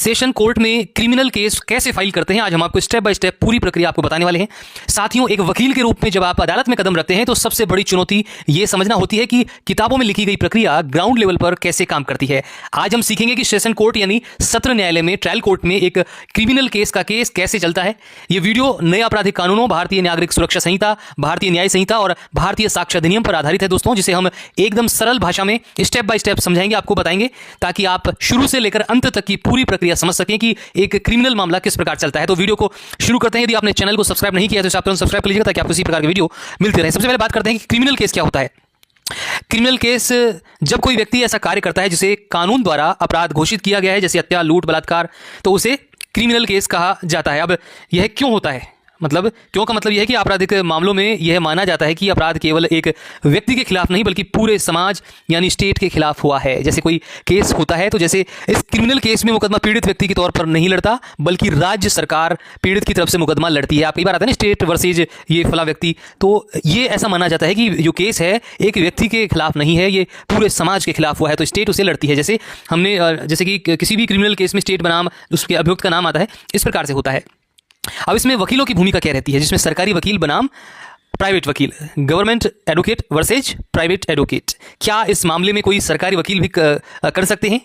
Session court में criminal case कैसे file करते हैं, आज हम आपको स्टेप बाय स्टेप पूरी प्रक्रिया आपको बताने वाले हैं। साथियों, एक वकील के रूप में जब आप अदालत में कदम रखते हैं तो सबसे बड़ी चुनौती यह समझना होती है कि किताबों में लिखी गई प्रक्रिया ग्राउंड लेवल पर कैसे काम करती है। आज हम सीखेंगे कि सेशन कोर्ट यानी सत्र न्यायालय में, ट्रायल कोर्ट में एक क्रिमिनल केस का केस कैसे चलता है। यह वीडियो नए आपराधिक कानूनों, भारतीय नागरिक सुरक्षा संहिता, भारतीय न्याय संहिता और भारतीय साक्ष्य अधिनियम पर आधारित है दोस्तों, जिसे हम एकदम सरल भाषा में स्टेप बाय स्टेप समझाएंगे, आपको बताएंगे, ताकि आप शुरू से लेकर अंत तक की पूरी प्रक्रिया समझ सकें कि एक क्रिमिनल मामला किस प्रकार चलता है। तो वीडियो को शुरू करते हैं। यदि आपने चैनल को सब्सक्राइब नहीं किया तो आप तुरंत सब्सक्राइब कर लीजिएगा ताकि आपको इसी प्रकार के वीडियो मिलते रहे। सबसे पहले बात करते हैं कि क्रिमिनल केस क्या होता है। क्रिमिनल केस जब कोई व्यक्ति ऐसा कार्य करता है जिसे कानून द्वारा अपराध घोषित किया गया है, जैसे हत्या, लूट, बलात्कार, तो उसे क्रिमिनल केस कहा जाता है। अब यह क्यों होता है, मतलब क्यों का मतलब यह है कि आपराधिक मामलों में यह माना जाता है कि अपराध केवल एक व्यक्ति के खिलाफ नहीं बल्कि पूरे समाज यानी स्टेट के खिलाफ हुआ है। जैसे कोई केस होता है तो जैसे इस क्रिमिनल केस में मुकदमा पीड़ित व्यक्ति के तौर पर नहीं लड़ता बल्कि राज्य सरकार पीड़ित की तरफ से मुकदमा लड़ती है। आप कई बार आता है ना, स्टेट वर्सेज ये फला व्यक्ति, तो ये ऐसा माना जाता है कि जो केस है एक व्यक्ति के खिलाफ नहीं है, ये पूरे समाज के खिलाफ हुआ है, तो स्टेट उसे लड़ती है। जैसे कि किसी भी क्रिमिनल केस में स्टेट बनाम उसके अभियुक्त का नाम आता है, इस प्रकार से होता है। अब इसमें वकीलों की भूमिका क्या रहती है, जिसमें सरकारी वकील बनाम प्राइवेट वकील, government advocate versus private advocate. क्या इस मामले में कोई सरकारी वकील भी कर सकते हैं?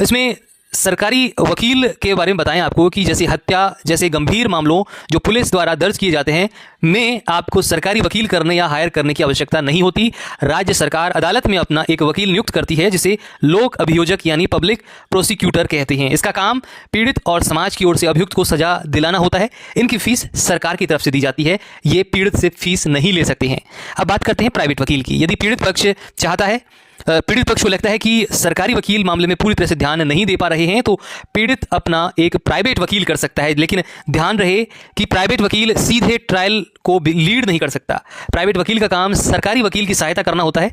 इसमें सरकारी वकील के बारे में बताएं आपको कि जैसे हत्या जैसे गंभीर मामलों जो पुलिस द्वारा दर्ज किए जाते हैं में आपको सरकारी वकील करने या हायर करने की आवश्यकता नहीं होती। राज्य सरकार अदालत में अपना एक वकील नियुक्त करती है जिसे लोक अभियोजक यानी पब्लिक प्रोसिक्यूटर कहते हैं। इसका काम पीड़ित और समाज की ओर से अभियुक्त को सजा दिलाना होता है। इनकी फीस सरकार की तरफ से दी जाती है, ये पीड़ित से फीस नहीं ले सकते हैं। अब बात करते हैं प्राइवेट वकील की। यदि पीड़ित पक्ष चाहता है, पीड़ित पक्ष को लगता है कि सरकारी वकील मामले में पूरी तरह से ध्यान नहीं दे पा रहे हैं, तो पीड़ित अपना एक प्राइवेट वकील कर सकता है। लेकिन ध्यान रहे कि प्राइवेट वकील सीधे ट्रायल को लीड नहीं कर सकता। प्राइवेट वकील का काम सरकारी वकील की सहायता करना होता है।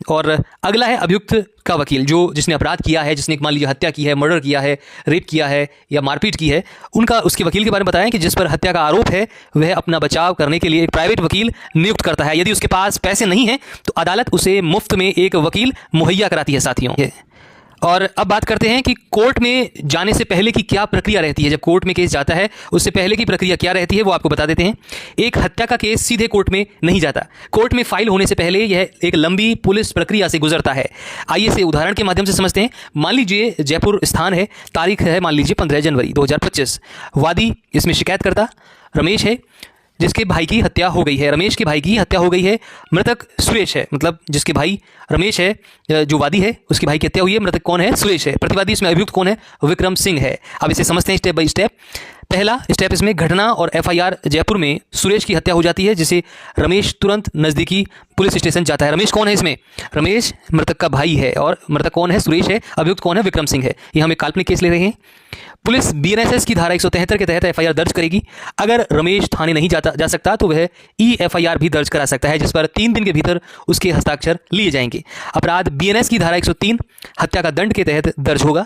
और अगला है अभियुक्त का वकील, जो जिसने अपराध किया है, जिसने मान लीजिए हत्या की है, मर्डर किया है, रेप किया है या मारपीट की है, उसके वकील के बारे में बताएं कि जिस पर हत्या का आरोप है वह अपना बचाव करने के लिए एक प्राइवेट वकील नियुक्त करता है। यदि उसके पास पैसे नहीं हैं तो अदालत उसे मुफ्त में एक वकील मुहैया कराती है साथियों। और अब बात करते हैं कि कोर्ट में जाने से पहले की क्या प्रक्रिया रहती है। जब कोर्ट में केस जाता है उससे पहले की प्रक्रिया क्या रहती है वो आपको बता देते हैं। एक हत्या का केस सीधे कोर्ट में नहीं जाता। कोर्ट में फाइल होने से पहले यह एक लंबी पुलिस प्रक्रिया से गुजरता है। आइए इसे उदाहरण के माध्यम से समझते हैं। मान लीजिए जयपुर स्थान है, तारीख है मान लीजिए 15 जनवरी 2025। वादी इसमें शिकायतकर्ता रमेश है जिसके भाई की हत्या हो गई है। रमेश के भाई की हत्या हो गई है। मृतक सुरेश है, मतलब जिसके भाई रमेश है, जो वादी है उसके भाई की हत्या हुई है। मृतक कौन है? सुरेश है। प्रतिवादी इसमें अभियुक्त कौन है? विक्रम सिंह है। अब इसे समझते हैं स्टेप बाय स्टेप। पहला स्टेप इसमें घटना और एफआईआर जयपुर में सुरेश की हत्या हो जाती है, जिसे रमेश तुरंत नज़दीकी पुलिस स्टेशन जाता है। रमेश कौन है इसमें? रमेश मृतक का भाई है और मृतक कौन है? सुरेश है। अभियुक्त कौन है? विक्रम सिंह है। ये हम एक काल्पनिक केस ले रहे हैं। पुलिस बीएनएसएस की धारा 173 के तहत एफआईआर दर्ज करेगी। अगर रमेश थाने नहीं जा सकता तो वह ईएफआईआर भी दर्ज करा सकता है, जिस पर 3 दिन के भीतर उसके हस्ताक्षर लिए जाएंगे। अपराध बीएनएस की धारा 103 हत्या का दंड के तहत दर्ज होगा।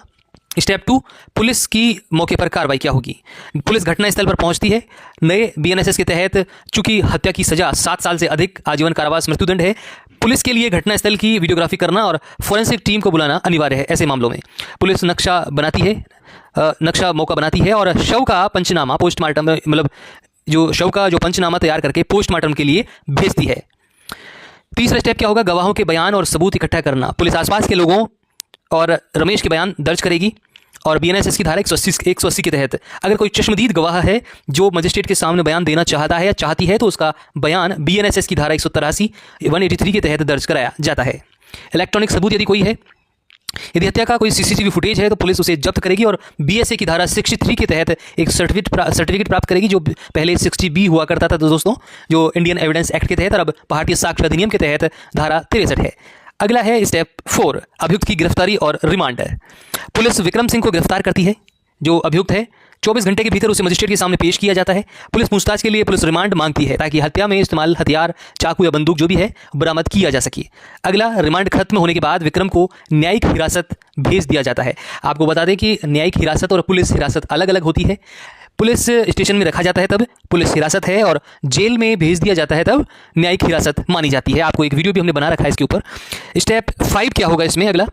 स्टेप 2, पुलिस की मौके पर कार्रवाई क्या होगी। पुलिस घटनास्थल पर पहुंचती है। नए बीएनएसएस के तहत चूंकि हत्या की सजा 7 साल से अधिक आजीवन कारावास मृत्युदंड है, पुलिस के लिए घटनास्थल की वीडियोग्राफी करना और फोरेंसिक टीम को बुलाना अनिवार्य है। ऐसे मामलों में पुलिस नक्शा मौका बनाती है और शव का पंचनामा पोस्टमार्टम, मतलब जो शव का जो पंचनामा तैयार करके पोस्टमार्टम के लिए भेजती है। तीसरा स्टेप क्या होगा? गवाहों के बयान और सबूत इकट्ठा करना। पुलिस आसपास के लोगों और रमेश के बयान दर्ज करेगी और बीएनएसएस की धारा 180 के तहत अगर कोई चश्मदीद गवाह है जो मजिस्ट्रेट के सामने बयान देना चाहता है या चाहती है तो उसका बयान बीएनएसएस की धारा 183 के तहत दर्ज कराया जाता है। इलेक्ट्रॉनिक सबूत यदि कोई है, यदि हत्या का कोई सीसीटीवी फुटेज है तो पुलिस उसे जब्त करेगी और बीएसए की धारा 63 के तहत एक सर्टिफिकेट प्राप्त करेगी, जो पहले 60B हुआ करता था दोस्तों, जो इंडियन एविडेंस एक्ट के तहत, और अब भारतीय साक्ष्य अधिनियम के तहत धारा 63 है। अगला है स्टेप 4, अभियुक्त की गिरफ्तारी और रिमांड। पुलिस विक्रम सिंह को गिरफ्तार करती है, जो अभियुक्त है। 24 घंटे के भीतर उसे मजिस्ट्रेट के सामने पेश किया जाता है। पुलिस पूछताछ के लिए पुलिस रिमांड मांगती है ताकि हत्या में इस्तेमाल हथियार, चाकू या बंदूक जो भी है बरामद किया जा सके। अगला, रिमांड खत्म होने के बाद विक्रम को न्यायिक हिरासत भेज दिया जाता है। आपको बता दें कि न्यायिक हिरासत और पुलिस हिरासत अलग अलग होती है। पुलिस स्टेशन में रखा जाता है तब पुलिस हिरासत है, और जेल में भेज दिया जाता है तब न्यायिक हिरासत मानी जाती है। आपको एक वीडियो भी हमने बना रखा है इसके ऊपर। स्टेप 5 क्या होगा इसमें? अगला,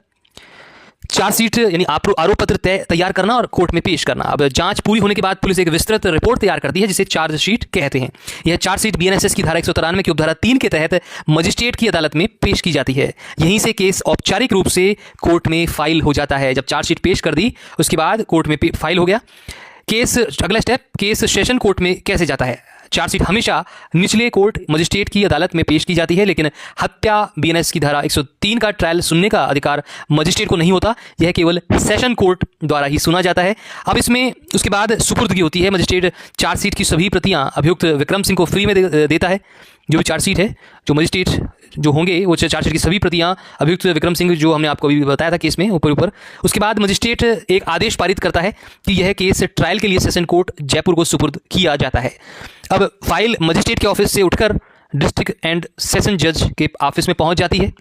चार्जशीट यानी आरोप पत्र तैयार करना और कोर्ट में पेश करना। अब जांच पूरी होने के बाद पुलिस एक विस्तृत रिपोर्ट तैयार करती है जिसे चार्जशीट कहते हैं। यह चार्जशीट बीएनएसएस की धारा 193 की उपधारा 3 के तहत मजिस्ट्रेट की अदालत में पेश की जाती है। यहीं से केस औपचारिक रूप से कोर्ट में फाइल हो जाता है। जब चार्जशीट पेश कर दी उसके बाद कोर्ट में फाइल हो गया केस। अगला स्टेप, केस सेशन कोर्ट में कैसे जाता है। चार्जशीट हमेशा निचले कोर्ट मजिस्ट्रेट की अदालत में पेश की जाती है, लेकिन हत्या बीएनएस की धारा 103 का ट्रायल सुनने का अधिकार मजिस्ट्रेट को नहीं होता। यह केवल सेशन कोर्ट द्वारा ही सुना जाता है। अब इसमें उसके बाद सुपुर्दगी होती है। मजिस्ट्रेट चार्जशीट की सभी प्रतियां अभियुक्त विक्रम सिंह को फ्री में देता है। जो भी चार्जशीट है, जो मजिस्ट्रेट जो होंगे वो चार्जशीट की सभी प्रतियां अभियुक्त विक्रम सिंह, जो हमने आपको अभी बताया था केस में ऊपर। उसके बाद मजिस्ट्रेट एक आदेश पारित करता है कि यह केस ट्रायल के लिए सेशन कोर्ट जयपुर को सुपुर्द किया जाता है। अब फाइल मजिस्ट्रेट के ऑफिस से उठकर डिस्ट्रिक्ट एंड सेशन जज के ऑफिस में पहुंच जाती है।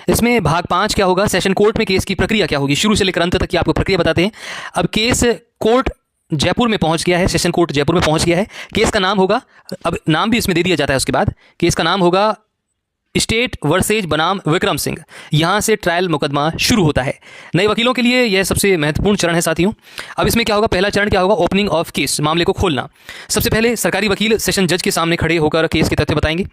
इसमें भाग 5 क्या होगा, सेशन कोर्ट में केस की प्रक्रिया क्या होगी, शुरू से लेकर अंत तक की आपको प्रक्रिया बताते हैं। अब केस कोर्ट जयपुर में पहुंच गया है, सेशन कोर्ट जयपुर में पहुंच गया है। केस का नाम होगा, अब नाम भी इसमें दे दिया जाता है। उसके बाद केस का नाम होगा स्टेट वर्सेज बनाम विक्रम सिंह। यहां से ट्रायल मुकदमा शुरू होता है। नए वकीलों के लिए यह सबसे महत्वपूर्ण चरण है साथियों। अब इसमें क्या होगा, पहला चरण क्या होगा, ओपनिंग ऑफ केस, मामले को खोलना। सबसे पहले सरकारी वकील सेशन जज के सामने खड़े होकर केस के तथ्य बताएंगे।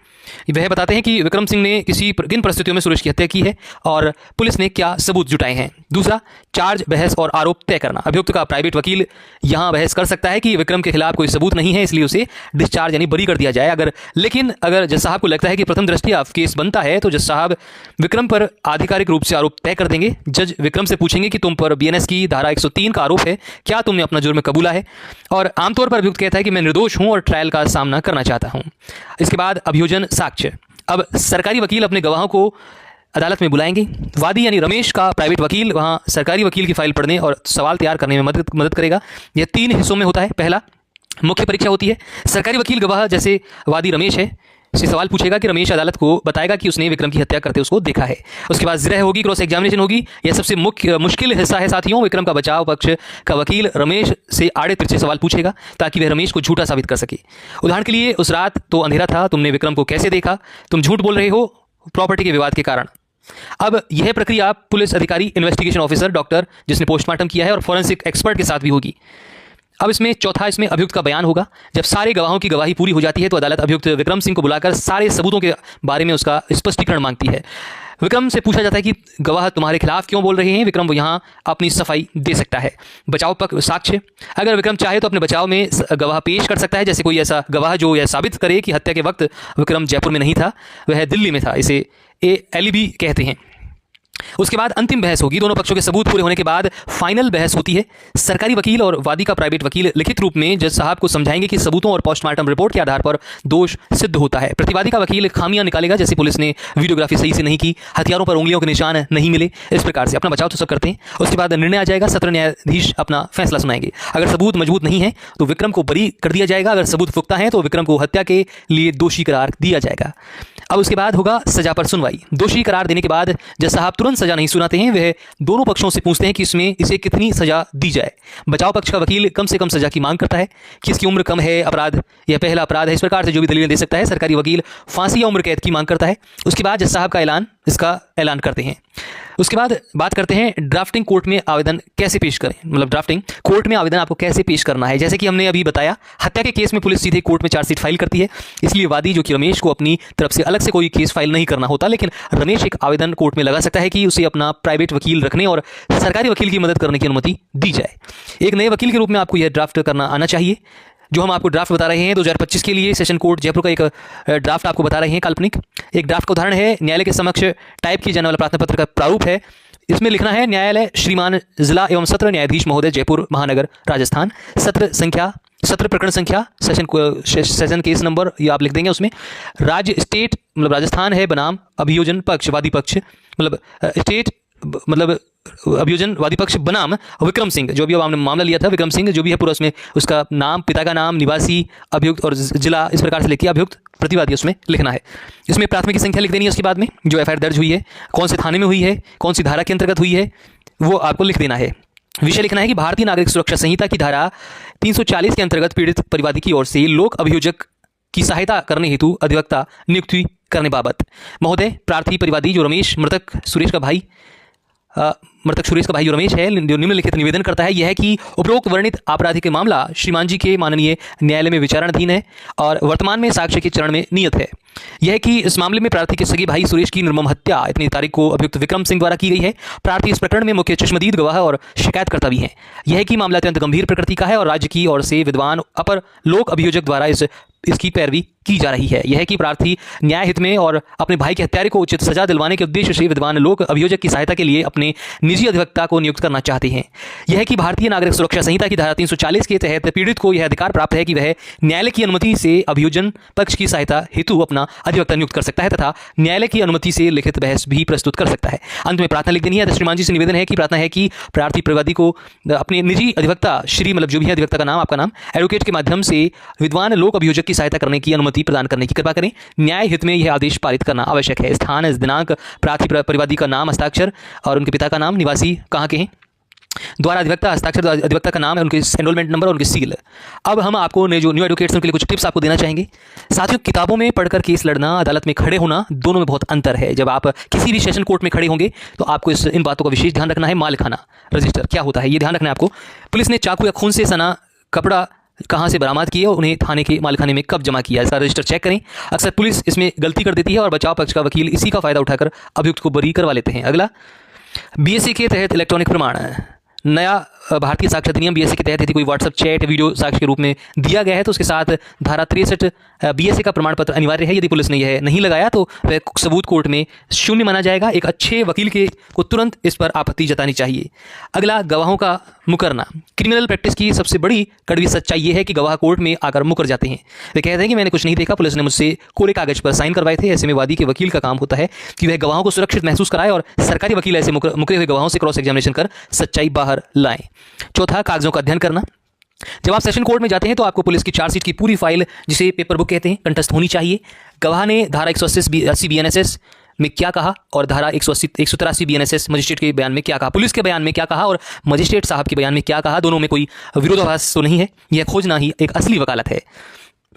वह बताते हैं कि विक्रम सिंह ने किन परिस्थितियों में सुरेश की हत्या की है और पुलिस ने क्या सबूत जुटाए हैं। दूसरा, चार्ज, बहस और आरोप तय करना। अभियुक्त का प्राइवेट वकील यहां बहस कर सकता है कि विक्रम के खिलाफ कोई सबूत नहीं है, इसलिए उसे डिस्चार्ज यानी बरी कर दिया जाए। लेकिन अगर जज साहब को लगता है कि प्रथम दृष्टया केस बनता है तो जज साहब विक्रम पर आधिकारिक रूप से आरोप तय कर देंगे। जज विक्रम से पूछेंगे कि तुम पर बीएनएस की धारा 103 का आरोप है, क्या तुमने अपना जुर्म कबूला है। और आमतौर पर अभियुक्त कहता है कि मैं निर्दोष हूं और ट्रायल का सामना करना चाहता हूं। इसके बाद अभियोजन साक्ष्य। अब सरकारी वकील अपने गवाहों को अदालत में बुलाएंगे। वादी यानी रमेश का प्राइवेट वकील वहां सरकारी वकील की फाइल पढ़ने और सवाल तैयार करने में मदद करेगा। यह 3 हिस्सों में होता है। पहला, मुख्य परीक्षा होती है। सरकारी वकील गवाह जैसे वादी रमेश है से सवाल पूछेगा कि रमेश अदालत को बताएगा कि उसने विक्रम की हत्या करते उसको देखा है। उसके बाद जिरह होगी, क्रॉस एग्जामिनेशन होगी। यह सबसे मुश्किल हिस्सा है साथियों। विक्रम का बचाव पक्ष का वकील रमेश से आड़े तिरछे सवाल पूछेगा ताकि वह रमेश को झूठा साबित कर सके। उदाहरण के लिए, उस रात तो अंधेरा था, तुमने विक्रम को कैसे देखा, तुम झूठ बोल रहे हो प्रॉपर्टी के विवाद के कारण। अब यह प्रक्रिया पुलिस अधिकारी, इन्वेस्टिगेशन ऑफिसर, डॉक्टर जिसने पोस्टमार्टम किया है और फॉरेंसिक एक्सपर्ट के साथ भी होगी। अब इसमें चौथा, इसमें अभियुक्त का बयान होगा। जब सारे गवाहों की गवाही पूरी हो जाती है तो अदालत अभियुक्त विक्रम सिंह को बुलाकर सारे सबूतों के बारे में उसका स्पष्टीकरण मांगती है। विक्रम से पूछा जाता है कि गवाह तुम्हारे खिलाफ क्यों बोल रहे हैं। विक्रम वो यहाँ अपनी सफाई दे सकता है। बचाव पक्ष साक्ष्य। अगर विक्रम चाहे तो अपने बचाव में गवाह पेश कर सकता है, जैसे कोई ऐसा गवाह जो यह साबित करे कि हत्या के वक्त विक्रम जयपुर में नहीं था, वह दिल्ली में था। इसे एलिबी कहते हैं। उसके बाद अंतिम बहस होगी। दोनों पक्षों के सबूत पूरे होने के बाद फाइनल बहस होती है। सरकारी वकील और वादी का प्राइवेट वकील लिखित रूप में जज साहब को समझाएंगे कि सबूतों और पोस्टमार्टम रिपोर्ट के आधार पर दोष सिद्ध होता है। प्रतिवादी का वकील खामियां निकालेगा, जैसे पुलिस ने वीडियोग्राफी सही से नहीं की, हथियारों पर उंगलियों के निशान नहीं मिले। इस प्रकार से अपना बचाव तो सब करते हैं। उसके बाद निर्णय आ जाएगा, सत्र न्यायाधीश अपना फैसला सुनाएंगे। अगर सबूत मजबूत नहीं है तो विक्रम को बरी कर दिया जाएगा। अगर सबूत पुख्ता है तो विक्रम को हत्या के लिए दोषी करार दिया जाएगा। अब उसके बाद होगा सजा पर सुनवाई। दोषी करार देने के बाद जज साहब तुरंत सजा नहीं सुनाते हैं। वह दोनों पक्षों से पूछते हैं कि इसमें इसे कितनी सजा दी जाए। बचाव पक्ष का वकील कम से कम सजा की मांग करता है कि इसकी उम्र कम है, अपराध यह पहला अपराध है, इस प्रकार से जो भी दलील दे सकता है। सरकारी वकील फांसी या उम्र कैद की मांग करता है। उसके बाद जज साहब का इसका ऐलान करते हैं। उसके बाद बात करते हैं ड्राफ्टिंग कोर्ट में आवेदन कैसे पेश करें, मतलब ड्राफ्टिंग कोर्ट में आवेदन आपको कैसे पेश करना है। जैसे कि हमने अभी बताया, हत्या के केस में पुलिस सीधे कोर्ट में चार्जशीट फाइल करती है, इसलिए वादी जो कि रमेश को अपनी तरफ से अलग से कोई केस फाइल नहीं करना होता, लेकिन रमेश एक आवेदन कोर्ट में लगा सकता है कि उसे अपना प्राइवेट वकील रखने और सरकारी वकील की मदद करने की अनुमति दी जाए। एक नए वकील के रूप में आपको यह ड्राफ्ट करना आना चाहिए। जो हम आपको ड्राफ्ट बता रहे हैं 2025 के लिए सेशन कोर्ट जयपुर का एक ड्राफ्ट आपको बता रहे हैं काल्पनिक। एक ड्राफ्ट का उदाहरण है, न्यायालय के समक्ष टाइप किए जाने वाला प्रार्थना पत्र का प्रारूप है। इसमें लिखना है, न्यायालय श्रीमान जिला एवं सत्र न्यायाधीश महोदय जयपुर महानगर राजस्थान, सत्र प्रकरण संख्या सेशन केस नंबर ये आप लिख देंगे। उसमें राज्य स्टेट मतलब राजस्थान है बनाम अभियोजन पक्ष वादी पक्ष मतलब स्टेट मतलब अभियोजन वादी पक्ष बनाम विक्रम सिंह, जो भी हमने मामला लिया था विक्रम सिंह, जो भी है पूरा उसमें उसका नाम, पिता का नाम, निवासी, अभियुक्त और जिला, इस प्रकार से लिखिए अभियुक्त प्रतिवादी उसमें लिखना है। इसमें प्राथमिक संख्या लिख देनी है। उसके बाद में जो एफआईआर दर्ज हुई है, कौन से थाने में हुई है, कौन सी धारा के अंतर्गत हुई है, वो आपको लिख देना है। विषय लिखना है कि भारतीय नागरिक सुरक्षा संहिता की धारा 340 के अंतर्गत पीड़ित परिवादी की ओर से लोक अभियोजक की सहायता करने हेतु अधिवक्ता नियुक्ति करने बाबत। महोदय प्रार्थी परिवादी जो रमेश मृतक सुरेश का भाई मृतक सुरेश का भाई जो रमेश है, जो निम्नलिखित निवेदन करता है यह है कि उपरोक्त वर्णित आपराधिक मामला श्रीमान जी के माननीय न्यायालय में विचारणाधीन है और वर्तमान में साक्ष्य के चरण में नियत है। यह है कि इस मामले में प्रार्थी के सगे भाई सुरेश की निर्मम हत्या इतनी तारीख को अभियुक्त विक्रम सिंह द्वारा की गई है। प्रार्थी इस प्रकरण में मुख्य चश्मदीद गवाह और शिकायतकर्ता भी हैं। यह है कि मामला अत्यंत गंभीर प्रकृति का है और राज्य की ओर से विद्वान अपर लोक अभियोजक द्वारा इसकी पैरवी की जा रही है। यह है कि प्रार्थी न्याय हित में और अपने भाई के हत्यारे को उचित सजा दिलवाने के उद्देश्य से विद्वान लोक अभियोजक की सहायता के लिए अपने निजी अधिवक्ता को नियुक्त करना चाहते हैं। यह है कि भारतीय नागरिक सुरक्षा संहिता की धारा 340 के तहत पीड़ित को यह अधिकार प्राप्त है कि वह न्यायालय की अनुमति से अभियोजन पक्ष की सहायता हेतु अपना अधिवक्ता नियुक्त कर सकता है तथा न्यायालय की अनुमति से लिखित बहस भी प्रस्तुत कर सकता है। अंत में प्रार्थना लिख देनी है। श्रीमान जी से निवेदन है कि प्रार्थना है कि प्रार्थी प्रतिवादी को अपने निजी अधिवक्ता श्री मतलब जो भी है अधिवक्ता का नाम आपका नाम एडवोकेट के माध्यम से विद्वान लोक अभियोजक की सहायता करने की अनुमति प्रदान करने की कृपा करें। न्याय हित में यह आदेश पारित करना आवश्यक है। स्थान, दिनांक, प्रार्थी परिवादी का नाम, हस्ताक्षर और उनके पिता का नाम, निवासी कहाँ के हैं, द्वारा अधिवक्ता, हस्ताक्षर अधिवक्ता का नाम है, उनके एनरोलमेंट नंबर और उनकी सील। अब हम आपको जो न्यू एडवोकेट्स उनके लिए कुछ टिप्स आपको देना चाहेंगे। साथियों, किताबों में पढ़कर केस लड़ना, अदालत में खड़े होना, दोनों में बहुत अंतर है। जब आप किसी भी सेशन कोर्ट में खड़े होंगे तो आपको इन बातों का विशेष ध्यान रखना है। मालखाना रजिस्टर क्या होता है ये ध्यान रखना है आपको। पुलिस ने चाकू या खून से सना कपड़ा कहाँ से बरामद किया और उन्हें थाने के मालखाने में कब जमा किया, इसका रजिस्टर चेक करें। अक्सर पुलिस इसमें गलती कर देती है और बचाव पक्ष का वकील इसी का फायदा उठाकर अभियुक्त को बरी करवा लेते हैं। अगला, बीएसए के तहत इलेक्ट्रॉनिक प्रमाण। नया भारतीय साक्ष्य अधिनियम बीएसए के तहत यदि कोई व्हाट्सएप चैट वीडियो साक्ष्य के रूप में दिया गया है तो उसके साथ धारा 63 बीएसए का प्रमाण पत्र अनिवार्य है। यदि पुलिस ने यह नहीं लगाया तो वह सबूत कोर्ट में शून्य माना जाएगा। एक अच्छे वकील को तुरंत इस पर आपत्ति जतानी चाहिए। अगला, गवाहों का मुकरना। क्रिमिनल प्रैक्टिस की सबसे बड़ी कड़वी सच्चाई यह है कि गवाह कोर्ट में आकर मुकर जाते हैं। वे कहते हैं कि मैंने कुछ नहीं देखा, पुलिस ने मुझसे कोरे कागज पर साइन करवाए थे। ऐसे में वादी के वकील का काम होता है कि वह गवाहों को सुरक्षित महसूस कराए और सरकारी वकील ऐसे मुकरे हुए गवाहों से क्रॉस एग्जामिनेशन कर सच्चाई बाहर लाएं। चौथा, कागजों का अध्ययन करना। जब आप सेशन कोर्ट में जाते हैं तो आपको पुलिस की चार्जशीट की पूरी फाइल, जिसे पेपर बुक कहते हैं, कंठस्थ होनी चाहिए। गवाह ने धारा 180 बीएनएसएस में क्या कहा और धारा 183 बीएनएसएस मजिस्ट्रेट के बयान में क्या कहा, पुलिस के बयान में क्या कहा और मजिस्ट्रेट साहब के बयान में क्या कहा, दोनों में कोई विरोधाभास तो नहीं है। यह खोजना ही एक असली वकालत है।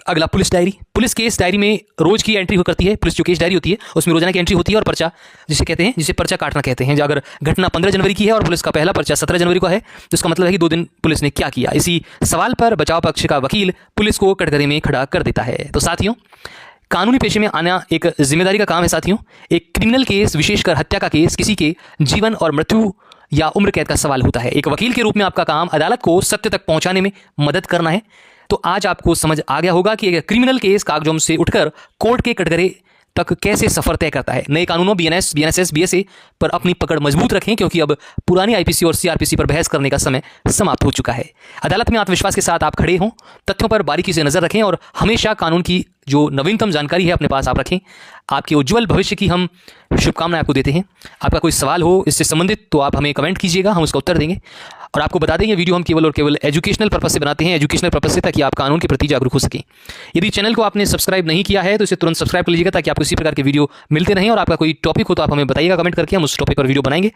अगला, police diary. Police case diary में रोज की एंट्री करती है। पुलिस जो केस डायरी होती है उसमें रोजाना की एंट्री होती है और पर्चा जिसे कहते हैं, जिसे पर्चा काटना कहते हैं। अगर घटना 15 जनवरी की है और पुलिस का पहला पर्चा 17 जनवरी को है तो इसका मतलब है कि 2 दिन पुलिस ने क्या किया। इसी सवाल पर बचाव पक्ष का वकील पुलिस को कटघरे में खड़ा कर देता है। तो साथियों, कानूनी पेशे में आना एक जिम्मेदारी का काम है। साथियों, एक क्रिमिनल केस, विशेषकर हत्या का केस, किसी के जीवन और मृत्यु या उम्र कैद का सवाल होता है। एक वकील के रूप में आपका काम अदालत को सत्य तक पहुंचाने में मदद करना है। तो आज आपको समझ आ गया होगा कि एक क्रिमिनल केस कागजों से उठकर कोर्ट के कटघरे तक कैसे सफर तय करता है। नए कानूनों बीएनएस, बीएनएसएस, बीएसए पर अपनी पकड़ मजबूत रखें क्योंकि अब पुरानी आईपीसी और सीआरपीसी पर बहस करने का समय समाप्त हो चुका है। अदालत में आत्मविश्वास के साथ आप खड़े हों, तथ्यों पर बारीकी से नजर रखें और हमेशा कानून की जो नवीनतम जानकारी है अपने पास आप रखें। आपके उज्जवल भविष्य की हम शुभकामनाएं आपको देते हैं। आपका कोई सवाल हो इससे संबंधित तो आप हमें कमेंट कीजिएगा, हम उसका उत्तर देंगे। और आपको बता दें ये वीडियो हम केवल और केवल एजुकेशनल पर्पस से बनाते हैं, एजुकेशनल पर्पस से, ताकि आप कानून के प्रति जागरूक हो सकें। यदि चैनल को आपने सब्सक्राइब नहीं किया है तो इसे तुरंत सब्सक्राइब कर लीजिएगा ताकि आपको इसी प्रकार के वीडियो मिलते रहें। और आपका कोई टॉपिक हो तो आप हमें बताइएगा कमेंट करके, हम उस टॉपिक पर वीडियो बनाएंगे।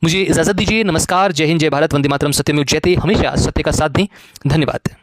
मुझे इजाजत दीजिए। नमस्कार, जय हिंद, जय भारत, वंदे मातरम, सत्यमेव जयते। हमेशा सत्य का साथ दें। धन्यवाद।